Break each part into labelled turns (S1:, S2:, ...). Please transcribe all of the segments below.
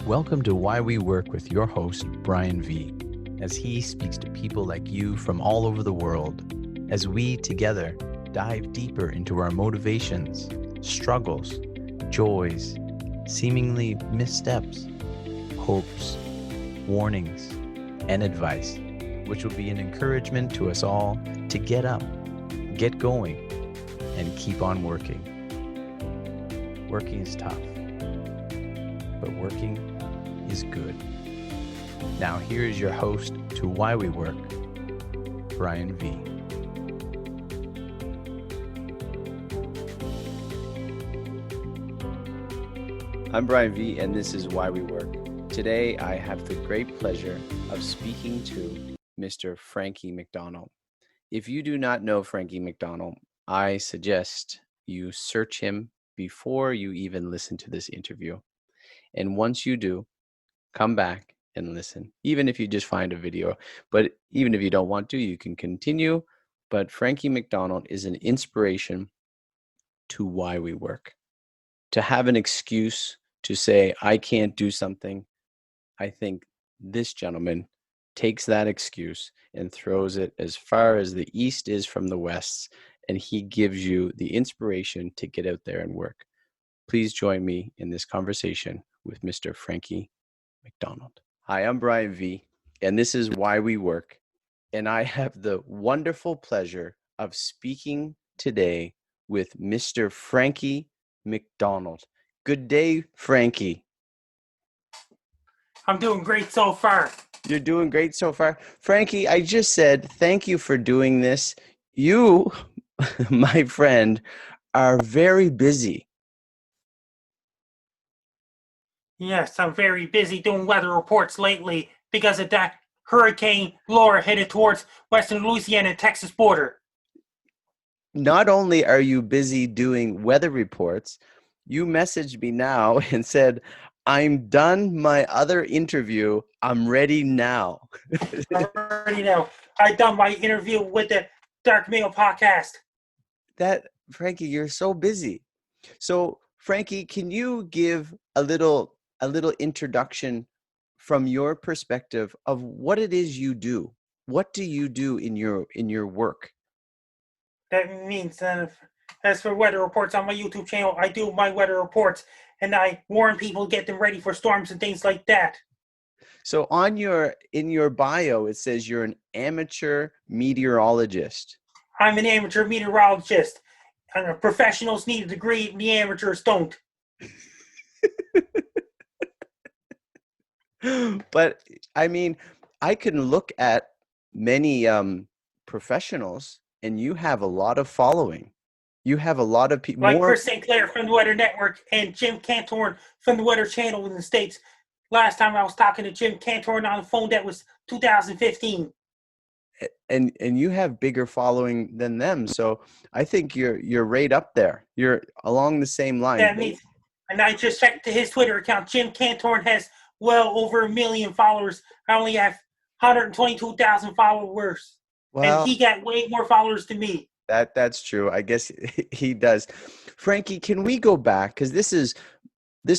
S1: Welcome to Why We Work with your host, BrianVee, as he speaks to people like you from all over the world, as we together dive deeper into our motivations, struggles, joys, seemingly missteps, hopes, warnings, and advice, which will be an encouragement to us all to get up, get going, and keep on working. Working is tough, but working is good. Now here is your host to Why We Work, BrianVee. I'm BrianVee, and this is Why We Work. Today I have the great pleasure of speaking to Mr. Frankie MacDonald. If you do not know Frankie MacDonald, I suggest you search him before you even listen to this interview. And once you do, come back and listen, even if you just find a video. But even if you don't want to, you can continue. But Frankie MacDonald is an inspiration to why we work. To have an excuse to say, I can't do something, I think this gentleman takes that excuse and throws it as far as the east is from the west, and he gives you the inspiration to get out there and work. Please join me in this conversation with Mr. Frankie MacDonald. Hi, I'm BrianVee, and this is Why We Work. And I have the wonderful pleasure of speaking today with Mr. Frankie MacDonald. Good day, Frankie.
S2: I'm doing great so far.
S1: You're doing great so far. Frankie, I just said thank you for doing this. You, my friend, are very busy.
S2: Yes, I'm very busy doing weather reports lately because of that Hurricane Laura headed towards western Louisiana and Texas border.
S1: Not only are you busy doing weather reports, you messaged me now and said, I'm done my other interview. I'm ready now.
S2: Already know. I done my interview with the Dark Mail podcast.
S1: Frankie, you're so busy. So, Frankie, can you give a little introduction from your perspective of what it is you do? What do you do in your work?
S2: That means as for weather reports on my YouTube channel, I do my weather reports and I warn people, get them ready for storms and things like that.
S1: So in your bio, it says you're an amateur meteorologist.
S2: I'm an amateur meteorologist. Professionals need a degree, the amateurs don't.
S1: But I mean, I can look at many professionals, and you have a lot of following. You have a lot of people.
S2: Like Chris St. Clair from the Weather Network and Jim Cantorn from the Weather Channel in the States. Last time I was talking to Jim Cantorn on the phone, that was 2015.
S1: And you have bigger following than them, so I think you're right up there. You're along the same line.
S2: That means, and I just checked his Twitter account. Jim Cantorn has well over 1 million followers. I only have 122,000 followers,
S1: well,
S2: and he got way more followers than me.
S1: That's true. I guess he does. Frankie, can we go back, because this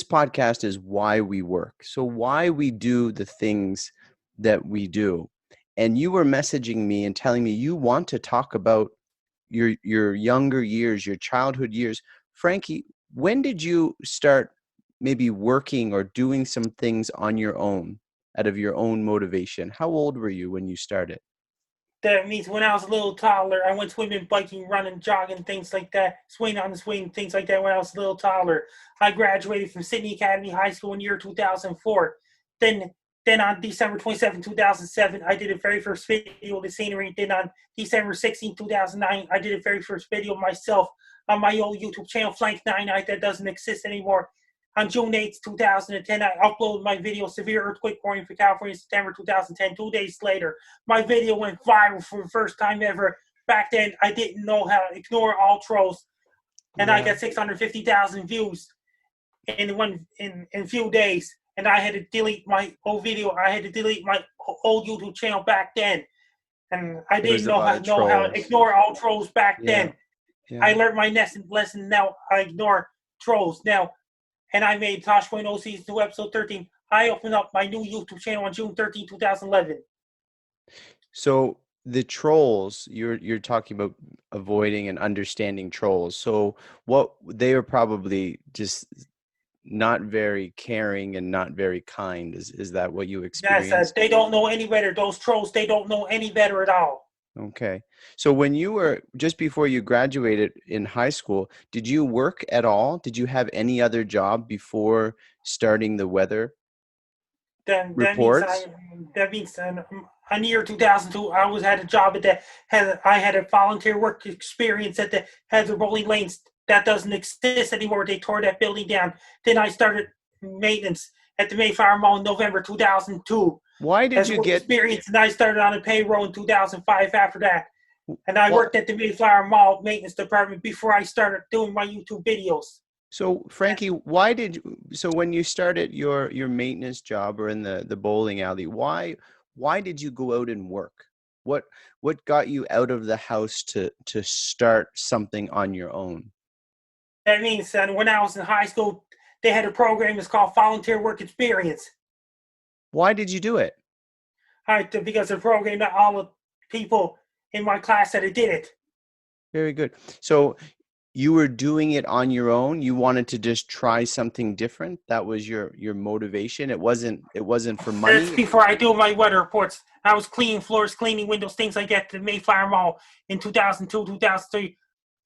S1: podcast is why we work. So why we do the things that we do. And you were messaging me and telling me you want to talk about your younger years, your childhood years. Frankie, when did you start maybe working or doing some things on your own out of your own motivation? How old were you when you started?
S2: That means when I was a little taller, I went swimming, biking, running, jogging, things like that, swinging on the swing, things like that when I was a little taller. I graduated from Sydney Academy High School in the year 2004. Then on December 27, 2007, I did the very first video of the scenery. Then on December 16, 2009, I did the very first video of myself on my old YouTube channel, Flank99, that doesn't exist anymore. On June 8, 2010, I uploaded my video, Severe Earthquake Warning for California, September 2010. 2 days later, my video went viral for the first time ever. Back then, I didn't know how to ignore all trolls, and I got 650,000 views in a few days. And I had to delete my old video. I had to delete my old YouTube channel back then. And I didn't know how to ignore all trolls back then. Yeah. I learned my lesson. Now I ignore trolls now. And I made Tosh.0 Season 2 Episode 13. I opened up my new YouTube channel on June 13, 2011.
S1: So the trolls, you're talking about avoiding and understanding trolls. So what they are probably just not very caring and not very kind. Is that what you
S2: Yes,
S1: experienced?
S2: they don't know any better. Those trolls, they don't know any better at all.
S1: Okay. So when you were just before you graduated in high school, did you work at all? Did you have any other job before starting the weather
S2: Then
S1: reports?
S2: that means in year 2002, I was had a job at the I had a volunteer work experience at the had the rolling lanes. That doesn't exist anymore. They tore that building down. Then I started maintenance at the Mayflower Mall in November 2002
S1: Why did
S2: as
S1: you
S2: work
S1: get
S2: experience, and I started on a payroll in 2005 after that. And I
S1: what?
S2: worked at the Mayflower Mall maintenance department before I started doing my YouTube videos.
S1: So Frankie, why did you, so when you started your maintenance job or in the bowling alley, why did you go out and work? What what got you out of the house to start something on your own?
S2: That means when I was in high school, they had a program that's called Volunteer Work Experience.
S1: Why did you do it?
S2: Because the program that all the people in my class that did it.
S1: Very good. So you were doing it on your own. You wanted to just try something different. That was your motivation. It wasn't for
S2: That's
S1: money.
S2: before I do my weather reports. I was cleaning floors, cleaning windows, things like that at the Mayflower Mall in 2002, 2003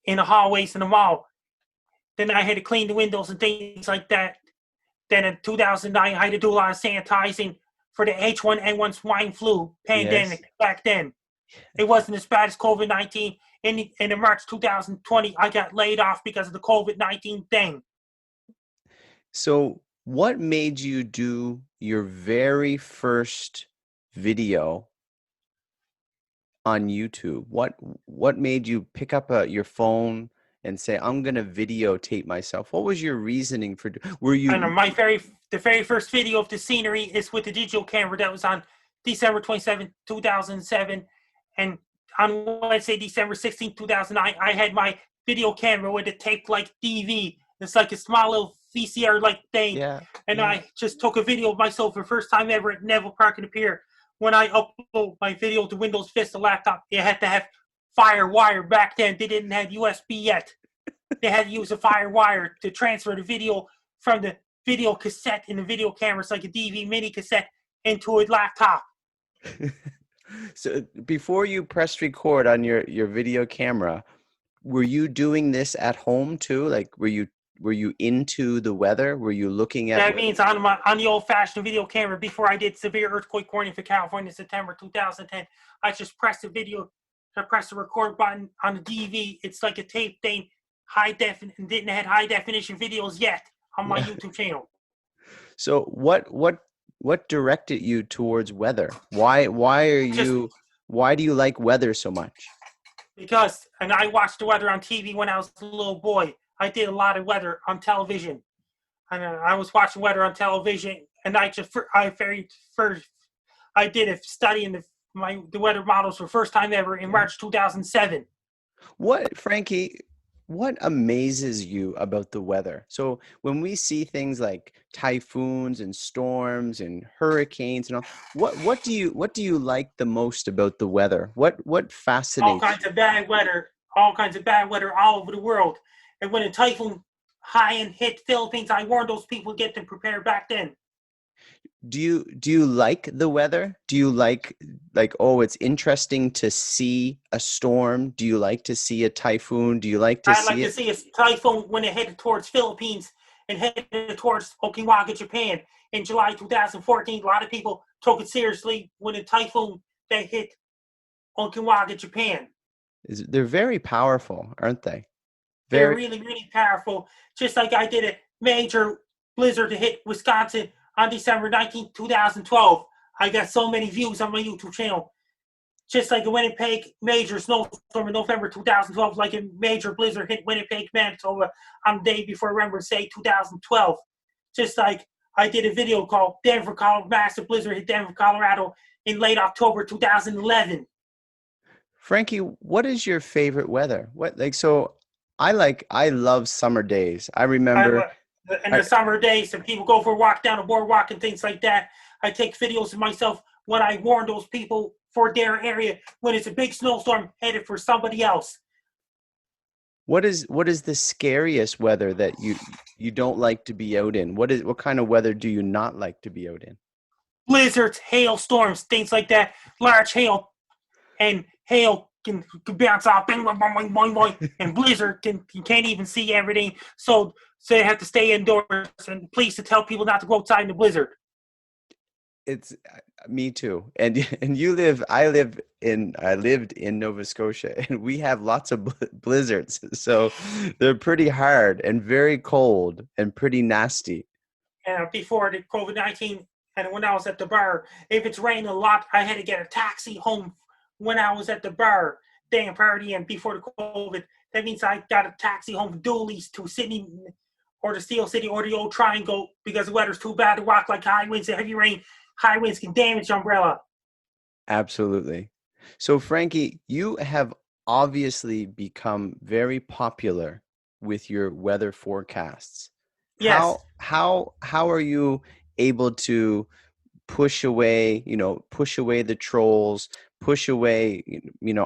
S2: in the hallways in the mall. Then I had to clean the windows and things like that. Then in 2009, I had to do a lot of sanitizing for the H1N1 swine flu
S1: Yes.
S2: pandemic back then. It wasn't as bad as COVID-19. In March 2020, I got laid off because of the COVID-19 thing.
S1: So what made you do your very first video on YouTube? What made you pick up your phone and say, "I'm going to videotape myself"? What was your reasoning for were
S2: And
S1: you
S2: the very first video of the scenery is with the digital camera that was on December 27, 2007. And on Wednesday, December 16, 2009, I had my video camera with a taped like DV. It's like a small little VCR like thing.
S1: Yeah,
S2: And
S1: yeah.
S2: I just took a video of myself for the first time ever at Neville Park and Pier. When I upload my video to Windows Vista laptop, you had to have FireWire back then. They didn't have USB yet. They had to use a FireWire to transfer the video from the video cassette in the video camera, it's like a DV mini cassette, into a laptop.
S1: So before you pressed record on your video camera, were you doing this at home too? Like were you into the weather? Were you looking at
S2: That
S1: weather?
S2: means on the old-fashioned video camera, before I did severe earthquake warning for California in September 2010, I just pressed the record button on the DV. It's like a tape thing, and didn't have high definition videos yet on my
S1: Yeah.
S2: YouTube channel.
S1: So what directed you towards weather?
S2: Just
S1: Why do you like weather so much?
S2: because, and I watched the weather on TV when I was a little boy. I did a lot of weather on television, and I was watching weather on television, and I did a study in the weather models for the first time ever in
S1: Yeah.
S2: March 2007.
S1: Frankie, what amazes you about the weather? So when we see things like typhoons and storms and hurricanes and all, what do you like the most about the weather? What
S2: All
S1: fascinates
S2: kinds of bad weather, all kinds of bad weather all over the world. And when a typhoon high and hit Philippines, I warned those people to get them prepared back then.
S1: do you like the weather? Do you like, oh, it's interesting to see a storm? Do you like to see a typhoon? Do you like to
S2: I'd like
S1: see
S2: to
S1: it?
S2: see a typhoon when it headed towards Philippines and headed towards Okinawa, Japan in July 2014. A lot of people took it seriously when a typhoon that hit Okinawa, Japan.
S1: They're very powerful, aren't they?
S2: They're
S1: Very.
S2: really, really powerful. Just like I did a major blizzard to hit Wisconsin on December 19th, 2012. I got so many views on my YouTube channel. Just like a Winnipeg major snowstorm in November 2012, like a major blizzard hit Winnipeg, Manitoba on the day before Remembrance Day 2012. Just like I did a video called Denver, Colorado, massive blizzard hit Denver, Colorado in late October 2011.
S1: Frankie, what is your favorite weather? What like so I love summer days. I
S2: I,
S1: remember
S2: in
S1: I,
S2: the summer days, and people go for a walk down the boardwalk and things like that. I take videos of myself when I warn those people for their area when it's a big snowstorm headed for somebody else.
S1: what is the scariest weather that you don't like to be out in? What kind of weather do you not like to be out in?
S2: Blizzards, hailstorms, things like that. Large hail and hail can bounce off, bing, boing, boing, boing, boing, and blizzard you can't even see everything. So they have to stay indoors, and police to tell people not to go outside in the blizzard.
S1: It's me too. And you live, I lived in Nova Scotia, and we have lots of blizzards. So they're pretty hard and very cold and pretty nasty.
S2: Before the COVID-19, and when I was at the bar, if it's raining a lot, I had to get a taxi home when I was at the bar, damn partying before the COVID. That means I got a taxi home from Dooley's to Sydney or the Steel City or the Old Triangle because the weather's too bad to walk like high winds and heavy rain. High winds can damage your umbrella.
S1: Absolutely. So Frankie, you have obviously become very popular with your weather forecasts.
S2: Yes,
S1: How are you able to push away the trolls, push away,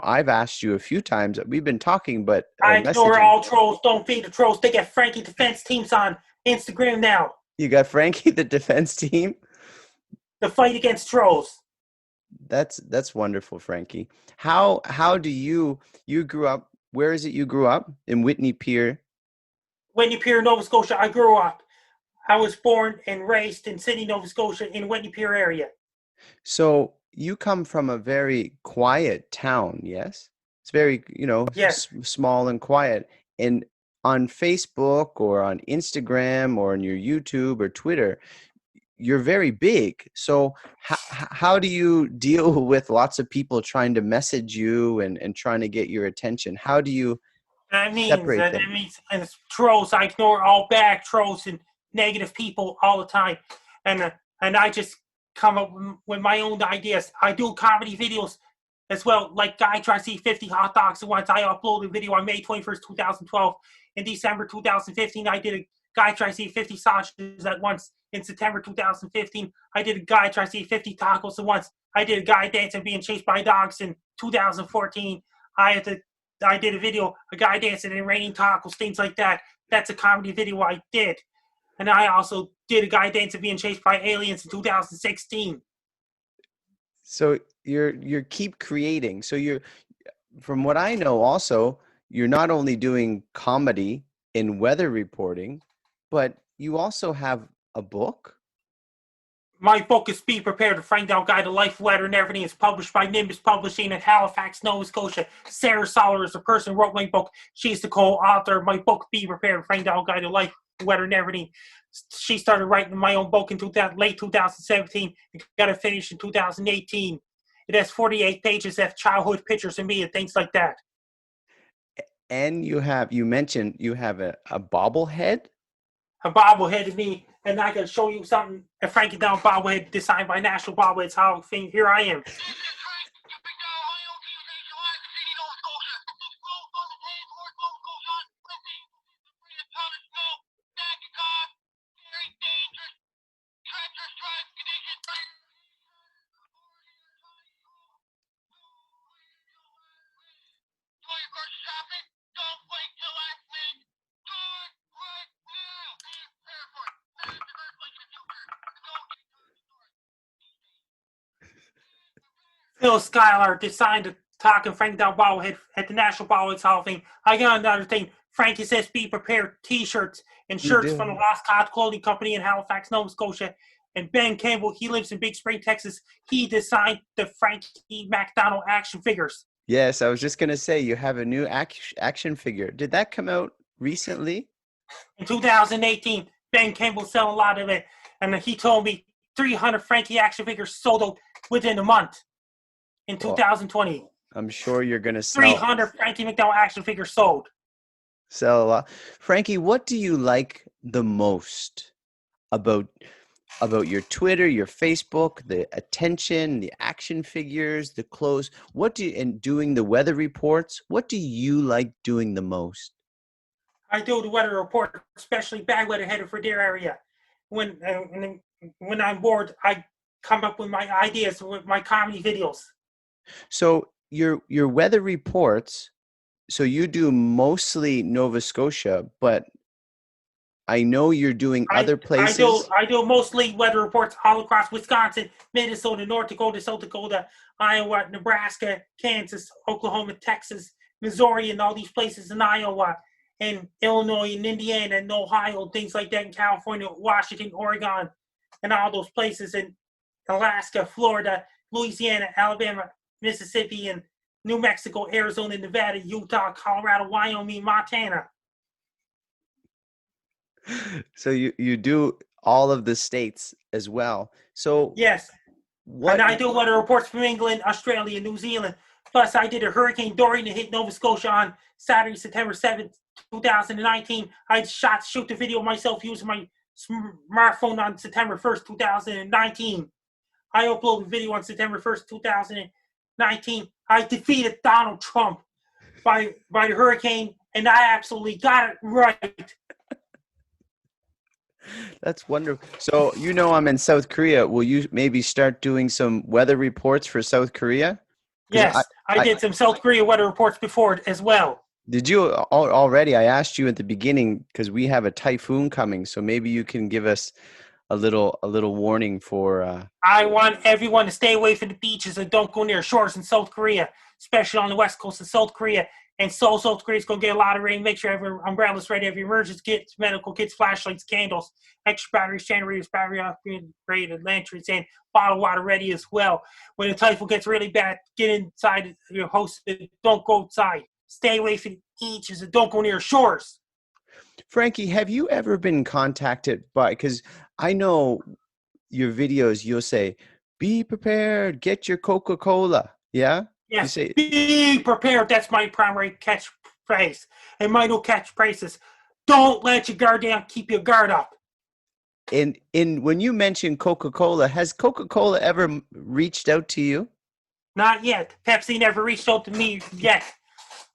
S1: I've asked you a few times. We've been talking, but or
S2: I ignore
S1: messaging.
S2: all trolls. Don't feed the trolls. They get Frankie Defense Teams on Instagram now.
S1: You got Frankie, the defense team.
S2: The fight against trolls.
S1: That's wonderful, Frankie. How do you grew up? Where is it you grew up? In Whitney Pier.
S2: Whitney Pier, Nova Scotia. I grew up. I was born and raised in Sydney, Nova Scotia, in Whitney Pier area.
S1: So you come from a very quiet town, yes? It's very,
S2: Yes,
S1: small and quiet. And on Facebook or on Instagram or on your YouTube or Twitter, you're very big. So how do you deal with lots of people trying to message you and trying to get your attention? How do you separate
S2: that
S1: them?
S2: means and it's trolls. I ignore all bad trolls and negative people all the time, and I just come up with my own ideas. I do comedy videos as well. Like Guy tries to eat 50 hot dogs at once. I uploaded a video on May 21st, 2012. In December 2015, I did a Guy tries to eat 50 sausages at once. In September 2015, I did a Guy tries to eat 50 tacos at once. I did a guy dancing being chased by dogs in 2014. I did a video, a guy dancing in raining tacos, things like that. That's a comedy video I did. And I also did a guy dancing being chased by aliens in 2016.
S1: So you're keep creating. So you're, from what I know, also, you're not only doing comedy in weather reporting, but you also have a book.
S2: My book is Be Prepared to Find Out Guide to Life, Weather, and Everything. It's published by Nimbus Publishing in Halifax, Nova Scotia. Sarah Soller is the person who wrote my book. She's the co-author of my book, Be Prepared to Find Out Guide to Life, Weather, and Everything. She started writing my own book in late 2017 and got it finished in 2018. It has 48 pages of childhood pictures of me and things like that.
S1: And you mentioned you have a bobblehead.
S2: A bobblehead of me, and I can show you something. A Frankie MacDonald bobblehead designed by National Bobbleheads Hall of Fame. Here I am. Phil Schuyler designed a talking Frankie MacDonald bobblehead at the National Bobbleheads Hall of Fame. I got another thing. Frankie says Be Prepared t-shirts and
S1: You
S2: shirts from the
S1: do.
S2: Lost Cause Clothing Company in Halifax, Nova Scotia. And Ben Campbell, he lives in Big Spring, Texas. He designed the Frankie MacDonald action figures.
S1: Yes, I was just gonna say you have a new action figure. Did that come out recently?
S2: In 2018, Ben Campbell selling a lot of it. And he told me 300 Frankie action figures sold out within a month in
S1: Well,
S2: 2020.
S1: I'm sure you're gonna
S2: 300 Frankie MacDonald action figures sold.
S1: sell a lot. Frankie, what do you like the most about your Twitter, your Facebook, the attention, the action figures, the clothes? And doing the weather reports? What do you like doing the most?
S2: I do the weather report, especially bad weather headed for their area. When I'm bored, I come up with my ideas with my comedy videos.
S1: So your weather reports, so you do mostly Nova Scotia, but I know you're doing
S2: I
S1: other
S2: I do
S1: places.
S2: I do mostly weather reports all across Wisconsin, Minnesota, North Dakota, South Dakota, Iowa, Nebraska, Kansas, Oklahoma, Texas, Missouri, and all these places in Iowa, and Illinois, and Indiana, and Ohio, things like that in California, Washington, Oregon, and all those places in Alaska, Florida, Louisiana, Alabama, Mississippi, and New Mexico, Arizona, Nevada, Utah, Colorado, Wyoming, Montana.
S1: So you do all of the states as well. So
S2: Yes. And
S1: what
S2: I do weather reports from England, Australia, New Zealand. Plus, I did a Hurricane Dorian that hit Nova Scotia on Saturday, September 7th, 2019. I shoot the video myself using my smartphone on September 1st, 2019. I uploaded the video on September 1st, 2019. I defeated Donald Trump by the hurricane, and I absolutely got it right.
S1: That's wonderful. So I'm in South Korea. Will you maybe start doing some weather reports for South Korea? Because
S2: Yes, I
S1: I
S2: did some South Korea weather reports before as well.
S1: did you already? I asked you at the beginning because we have a typhoon coming. So maybe you can give us a little warning for.
S2: I want everyone to stay away from the beaches and don't go near shores in South Korea, especially on the west coast of South Korea. And South Korea's going to get a lot of rain. Make sure every umbrella's ready, every emergency kits, medical kits, flashlights, candles, extra batteries, generators, battery operated lanterns, and bottled water ready as well. When the typhoon gets really bad, get inside your house. Don't go outside. Stay away from the beaches and don't go near shores.
S1: Frankie, have you ever been contacted by? Because I know your videos. You'll say, "Be prepared. Get your Coca-Cola." Yeah, you
S2: Yes,
S1: say.
S2: be prepared. That's my primary catchphrase. And my new catchphrase is, don't let your guard down, keep your guard up.
S1: In when you mention Coca-Cola, has Coca-Cola ever reached out to you?
S2: Not yet. Pepsi never reached out to me yet.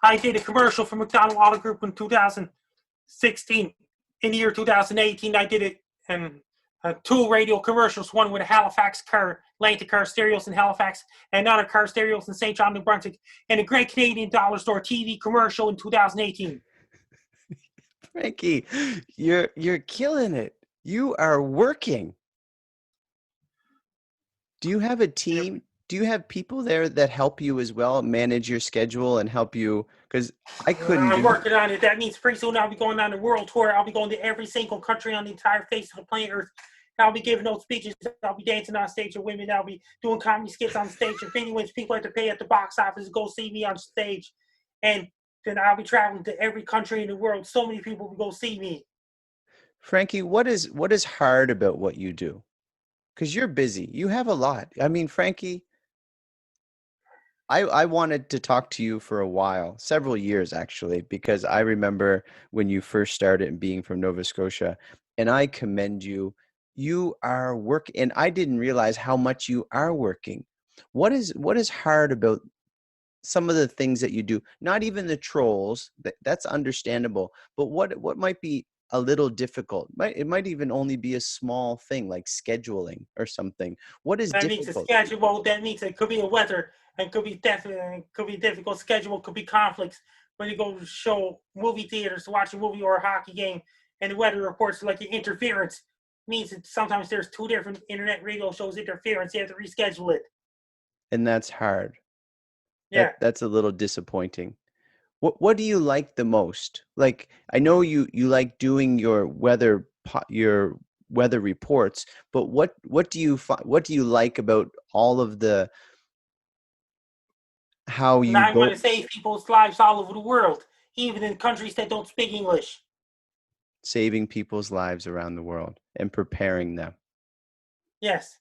S2: I did a commercial for McDonald Auto Group in 2016. In the year 2018, I did it in two radio commercials, one with a Halifax car, Atlantic car stereos in Halifax, and another car stereos in St. John, New Brunswick, and a Great Canadian Dollar Store TV commercial in 2018.
S1: Frankie, you're killing it. You are working. Do you have a team? Do you have people there that help you as well, manage your schedule and help you? Because I couldn't
S2: I'm
S1: do.
S2: working on it. That means pretty soon I'll be going on the world tour. I'll be going to every single country on the entire face of the planet Earth. I'll be giving those speeches. I'll be dancing on stage with women. I'll be doing comedy skits on stage. If anyone's people have to pay at the box office to go see me on stage. And then I'll be traveling to every country in the world. So many people will go see me.
S1: Frankie, what is hard about what you do? Because you're busy. You have a lot. I mean, Frankie, I wanted to talk to you for a while, several years actually, because I remember when you first started and being from Nova Scotia, and I commend you. You are working, and I didn't realize how much you are working. What is hard about some of the things that you do? Not even the trolls, that's understandable, but what might be a little difficult? It might even only be a small thing like scheduling or something. What is
S2: That means a
S1: difficult?
S2: schedule. That means it could be a weather and could be definitely could be difficult schedule. Could be conflicts when you go to show movie theaters to watch a movie or a hockey game, and the weather reports like an interference means that sometimes there's two different internet radio shows interference. You have to reschedule it.
S1: And that's hard.
S2: Yeah.
S1: That's a little disappointing. What do you like the most? Like, I know you like doing your weather reports, but what do you like about all of the how
S2: And
S1: you
S2: I want
S1: go
S2: to save people's lives all over the world, even in countries that don't speak English.
S1: saving people's lives around the world and preparing them?
S2: Yes.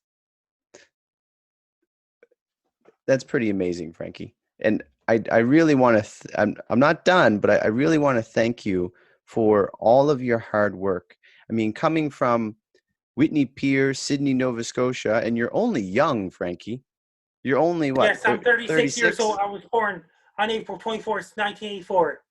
S1: That's pretty amazing, Frankie. And I really want to, I'm not done, but I really want to thank you for all of your hard work. I mean, coming from Whitney Pier, Sydney, Nova Scotia, and you're only young, Frankie. You're only what,
S2: Yes, I'm 36 years
S1: 36?
S2: old. I was born on April 24th, 1984.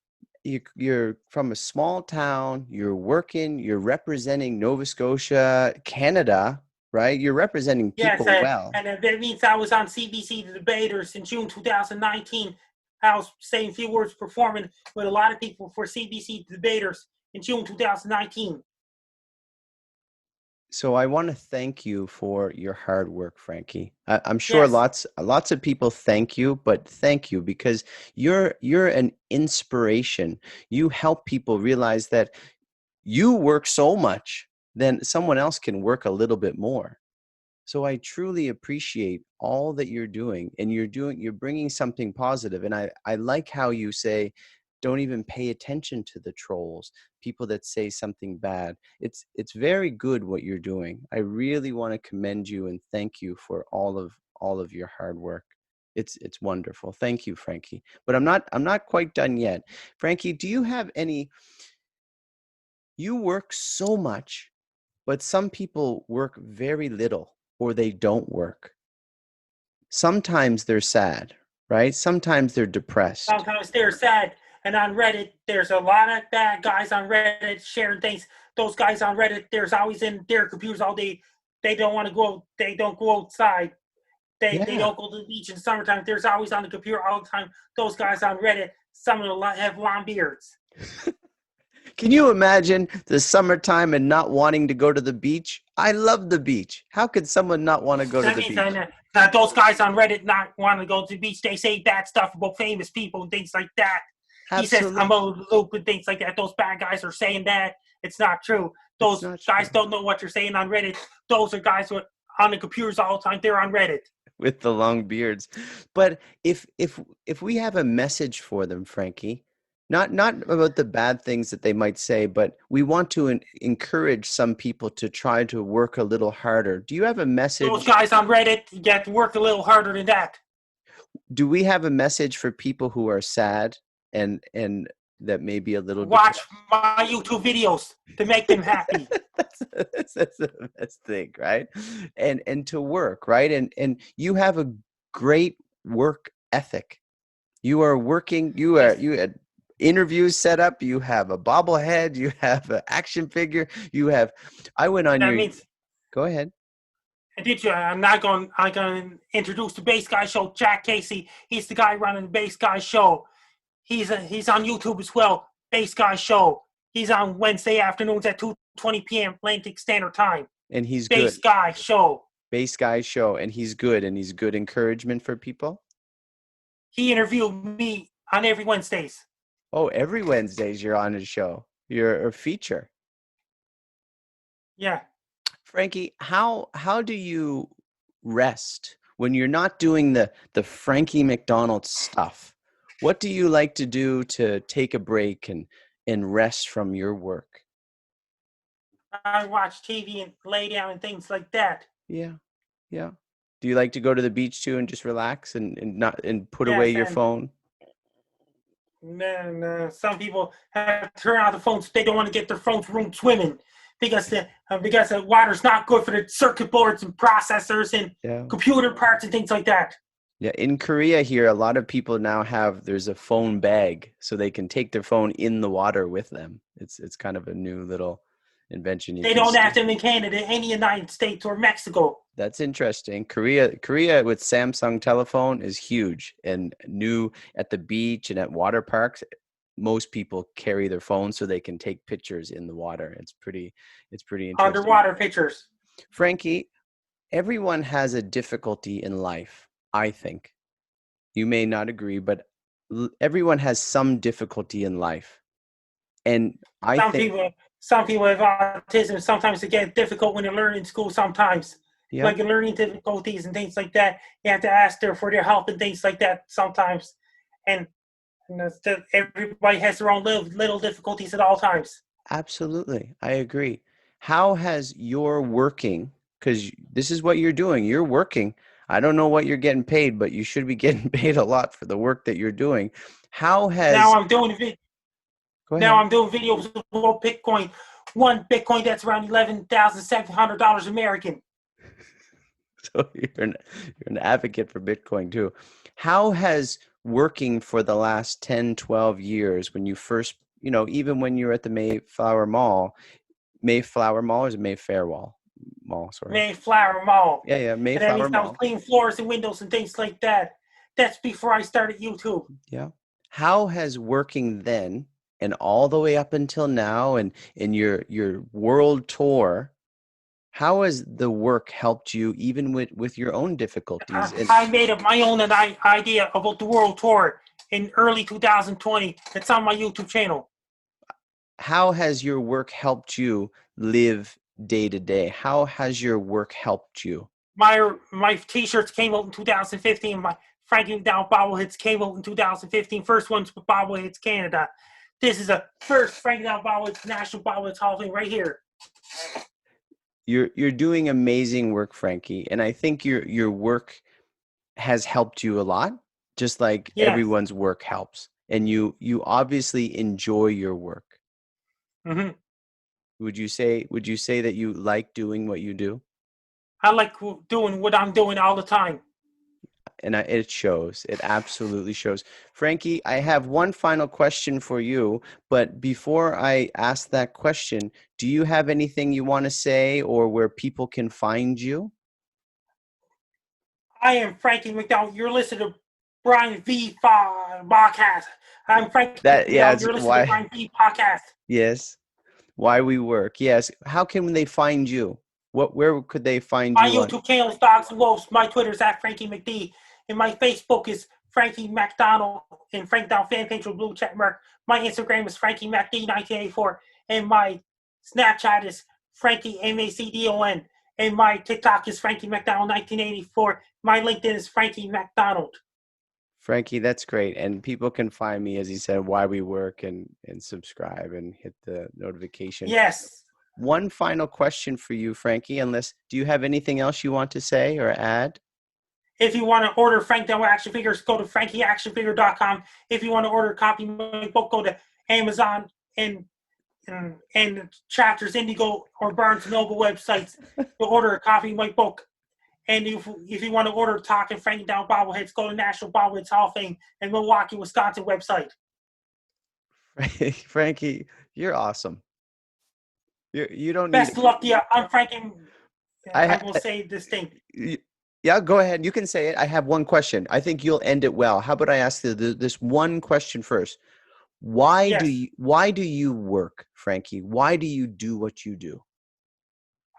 S1: you're from a small town, you're working, you're representing Nova Scotia, Canada, right? You're representing
S2: Yes,
S1: people well.
S2: and that means I was on CBC The Debaters in June 2019. I was saying a few words, performing with a lot of people for CBC The Debaters in June 2019.
S1: So I want to thank you for your hard work, Frankie. I'm sure
S2: Yes,
S1: lots of people thank you, but thank you because you're an inspiration. You help people realize that you work so much, then someone else can work a little bit more. So I truly appreciate all that you're doing, and you're bringing something positive. And I like how you say, don't even pay attention to the trolls, people that say something bad. It's very good what you're doing. I really want to commend you and thank you for all of your hard work. It's wonderful. Thank you, Frankie. But I'm not quite done yet. Frankie, do you have any, you work so much, but some people work very little or they don't work. Sometimes they're sad, right? Sometimes they're depressed.
S2: sometimes they're sad. And on Reddit, there's a lot of bad guys on Reddit sharing things. Those guys on Reddit, there's always in their computers all day. They don't want to go. They don't go outside. They
S1: Yeah.
S2: don't go to the beach in summertime. There's always on the computer all the time. Those guys on Reddit, some of them have long beards.
S1: Can you imagine the summertime and not wanting to go to the beach? I love the beach. How could someone not want to go to
S2: That
S1: the
S2: means
S1: beach?
S2: those guys on Reddit not want to go to the beach. They say bad stuff about famous people and things like that. He says I'm
S1: Absolutely.
S2: a loop and things like that. Those bad guys are saying that. It's not true.
S1: It's
S2: Those
S1: not
S2: guys
S1: true.
S2: don't know what you're saying on Reddit. Those are guys who are on the computers all the time. They're on Reddit.
S1: With the long beards. But if we have a message for them, Frankie, not about the bad things that they might say, but we want to encourage some people to try to work a little harder. Do you have a
S2: Those
S1: message?
S2: guys on Reddit get to work a little harder than that.
S1: Do we have a message for people who are sad and that may be a little
S2: Watch
S1: depressed?
S2: my YouTube videos to make them happy.
S1: That's the best thing, right? And to work, right? And you have a great work ethic. You are working,
S2: Yes,
S1: you had interviews set up, you have a bobblehead, you have an action figure, you have, I went on
S2: that
S1: your,
S2: means
S1: go ahead.
S2: did you? I'm not going. I'm going to introduce the Base Guy Show. Jack Casey. He's the guy running the Base Guy Show. He's on YouTube as well. Base Guy Show. He's on Wednesday afternoons at 2:20 p.m. Atlantic Standard Time.
S1: And he's
S2: Base
S1: good.
S2: Guy Show.
S1: Base guy show, and he's good encouragement for people.
S2: He interviewed me on every Wednesdays.
S1: Oh, every Wednesdays you're on his show. You're a feature.
S2: Yeah.
S1: Frankie, how do you rest when you're not doing the Frankie MacDonald stuff? What do you like to do to take a break and rest from your work?
S2: I watch TV and lay down and things like that.
S1: Yeah, yeah. Do you like to go to the beach too and just relax and not and put away
S2: Yes,
S1: your
S2: and
S1: phone?
S2: then some people have to turn out the phones. They don't want to get their phones room swimming because the water's not good for the circuit boards and processors and
S1: Yeah.
S2: computer parts and things like that.
S1: Yeah, in Korea here, a lot of people now there's a phone bag so they can take their phone in the water with them. It's kind of a new little invention. You
S2: They
S1: can
S2: don't have
S1: stick.
S2: them in Canada, any United States or Mexico.
S1: That's interesting. Korea with Samsung telephone is huge and new at the beach and at water parks. Most people carry their phones so they can take pictures in the water. It's pretty interesting.
S2: Underwater pictures.
S1: Frankie, everyone has a difficulty in life, I think. You may not agree, but everyone has some difficulty in life. And I
S2: Some
S1: think,
S2: people, some people have autism. Sometimes it gets difficult when they learn in school. Sometimes,
S1: yeah,
S2: like in learning difficulties and things like that, you have to ask them for their help and things like that. Sometimes, and, everybody has their own little difficulties at all times.
S1: absolutely. I agree. How has your working, because this is what you're doing, you're working. I don't know what you're getting paid, but you should be getting paid a lot for the work that you're doing. How
S2: Now
S1: has,
S2: I'm doing
S1: go
S2: now
S1: ahead.
S2: I'm doing videos about Bitcoin. One Bitcoin that's around $11,700 American.
S1: So you're an advocate for Bitcoin too. How has working for the last 10, 12 years when you first, even when you were at the Mayflower Mall, or is it Mayfair Mall, sorry.
S2: Mayflower Mall.
S1: Yeah,
S2: And that means
S1: Mayflower
S2: I was
S1: Mall.
S2: cleaning floors and windows and things like that. That's before I started YouTube.
S1: Yeah. How has working then and all the way up until now and in your world tour, how has the work helped you even with your own difficulties?
S2: I made up my own idea about the world tour in early 2020. It's on my YouTube channel.
S1: How has your work helped you live day to day? How has your work helped you?
S2: My t-shirts came out in 2015. My Frankie MacDonald bobbleheads came out in 2015. First one's with Bobbleheads Canada. This is a first Frankie MacDonald bobbleheads National Bobbleheads Hall of Fame right here.
S1: You're doing amazing work, Frankie, and I think your work has helped you a lot, just like everyone's work helps. And you obviously enjoy your work.
S2: Mm-hmm.
S1: Would you say that you like doing what you do?
S2: I like doing what I'm doing all the time.
S1: And it shows. It absolutely shows. Frankie, I have one final question for you, but before I ask that question, do you have anything you want to say or where people can find you?
S2: I am Frankie MacDonald. You're listening to BrianVee Podcast. I'm Frankie MacDonald. You're listening to BrianVee Podcast.
S1: Yes. Why We Work. Yes. How can they find you? Where could they find
S2: you? My YouTube channel is Dogs and Wolves. My Twitter is @FrankieMcD. And my Facebook is Frankie MacDonald and Frank Down fan page with blue check mark. My Instagram is Frankie MacD 1984. And my Snapchat is Frankie MacDon. And my TikTok is Frankie MacDonald 1984. My LinkedIn is Frankie MacDonald.
S1: Frankie, that's great. And people can find me, as he said, Why We Work, and subscribe and hit the notification.
S2: Yes.
S1: One final question for you, Frankie, do you have anything else you want to say or add?
S2: If you want to order Frank Down action figures, go to frankieactionfigure.com. If you want to order a copy of my book, go to Amazon and Chapters Indigo or Barnes & Noble websites to order a copy of my book. And if you want to order Talking Frankie Down bobbleheads, go to National Bobbleheads Hall of Fame and Milwaukee, Wisconsin website.
S1: Frankie, you're awesome. You don't need
S2: best of luck to you. I'm Frankie. I will say this thing.
S1: Yeah, go ahead. You can say it. I have one question. I think you'll end it well. How about I ask this one question first? Why do you work, Frankie? Why do you do what you do?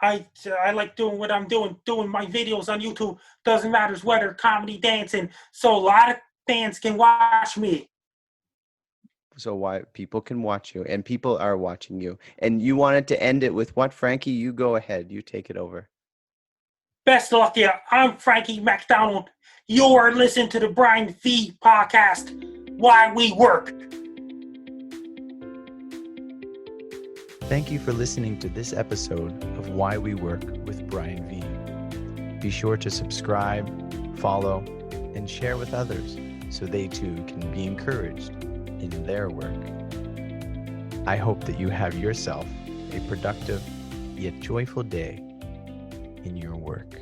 S2: I like doing what I'm doing my videos on YouTube. Doesn't matter whether comedy, dancing. So a lot of fans can watch me.
S1: So why people can watch you, and people are watching you. And you wanted to end it with what, Frankie? You go ahead. You take it over.
S2: Best of luck to you. I'm Frankie MacDonald. You are listening to the BrianVee Podcast, Why We Work.
S1: Thank you for listening to this episode of Why We Work with BrianVee. Be sure to subscribe, follow, and share with others so they too can be encouraged in their work. I hope that you have yourself a productive yet joyful day in your work.